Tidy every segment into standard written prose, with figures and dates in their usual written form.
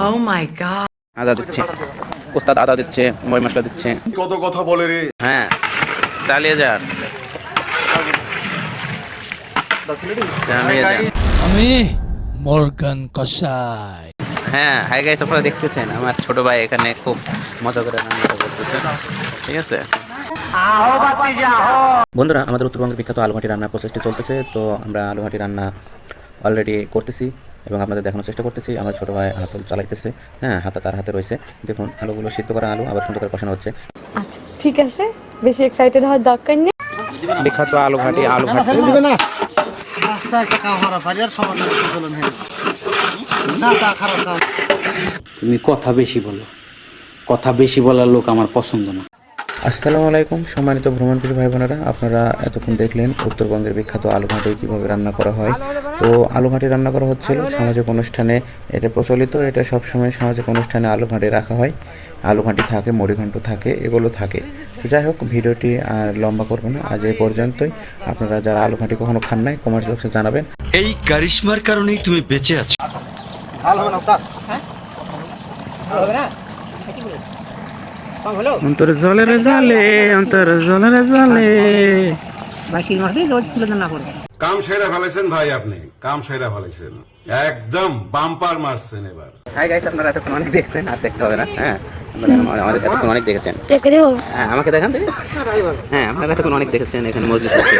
Oh my god. আদা দিচ্ছে, ওস্তাদ আদা দিচ্ছে, ময় মশলা দিচ্ছে। কত কথা বলে রে। হ্যাঁ, চালিয়ে যান, চালিয়ে যান। আমি মর্গান কসাই। হ্যাঁ, হাই গাইস, আপনারা দেখতেছেন আমার ছোট ভাই এখানে খুব মজা করে রান্নাটা করতেছে। ঠিক আছে বন্ধুরা, আমাদের উত্তরবঙ্গের বিখ্যাত আলুঘাটি রান্নার প্রসেসটি চলতেছে। তো আমরা আলুঘাটি রান্না অলরেডি করতেছি এবং আপনাদের দেখানোর চেষ্টা করতেছি। আমার ছোট ভাই হাতল চালাইতেছে। হ্যাঁ, হাতা তার হাতে রয়েছে। দেখুন, আলুগুলো সিদ্ধ করা আলু আবার সুন্দর করে কষানো হচ্ছে। আচ্ছা ঠিক আছে, বেশি এক্সাইটেড হওয়ার দরকার নেই। বিখ্যাত আলুঘাটি আলু ঘাটি। তুমি কথা বেশি বলো, কথা বেশি বলার লোক আমার পছন্দ না। আসসালামু আলাইকুম সম্মানিত ভ্রমণপ্রিয় ভাই বোনেরা, আপনারা এতক্ষণ দেখলেন উত্তরবঙ্গের বিখ্যাত আলুঘাটি কীভাবে রান্না করা হয়। তো আলুঘাটি রান্না করা হচ্ছিল সামাজিক অনুষ্ঠানে, এটা প্রচলিত। এটা সবসময় সামাজিক অনুষ্ঠানে আলুঘাটি রাখা হয়। আলুঘাটি থাকে, মুড়িঘণ্ট থাকে, এগুলো থাকে। তো যাই হোক, ভিডিওটি আর লম্বা করবো না, আজ এই পর্যন্তই। আপনারা যারা আলুঘাটি কখনো খান নাই, কমেন্ট বক্সে জানাবেন। এই কারিশমার কারণেই তুমি বেঁচে আছো। অন্তর জলের জলে, অন্তর জলের জলে। কাম সেরা ফেলেছেন ভাই, আপনি কাম সেরা ফেলেছেন, একদম বাম্পার মারছেন এবার। হাই গাইস, আপনারা এতক্ষণ অনেক দেখছেন, আর দেখতে হবে না। হ্যাঁ, আপনারা আমাদের এতক্ষণ অনেক দেখেছেন। হ্যাঁ, আমাকে দেখান তো। হ্যাঁ, আপনারা এতক্ষণ অনেক দেখেছেন। এখানে মসজিদ হচ্ছে,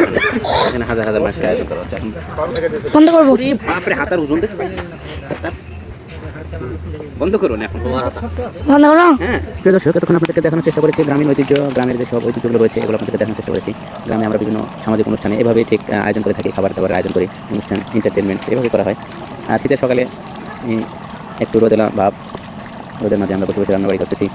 এখানে হাজার হাজার মানুষের আয়োজন করা হচ্ছে। বন্ধ করবো? বাপরে, হাতার ওজন দেখছেন? বন্ধ করুন এখন। বন্ধ করো? হ্যাঁ, প্রিয় দর্শক, এতক্ষণ আপনাদেরকে দেখানোর চেষ্টা করেছি গ্রামীণ ঐতিহ্য, গ্রামের যে সব ঐতিহ্যগুলো রয়েছে, এগুলো আপনাদেরকে দেখানোর চেষ্টা করেছি। গ্রামে আমরা বিভিন্ন সামাজিক অনুষ্ঠানে এভাবেই ঠিক আয়োজন করে থাকি, খাবার দাবার আয়োজন করি, অনুষ্ঠান এন্টারটেনমেন্ট এভাবে করা হয়। আর শীতের সকালে একটু রোদেলা ভাব, রোদের মাঝে আমরা বসে বসে রান্নাবাড়ি করতেছি।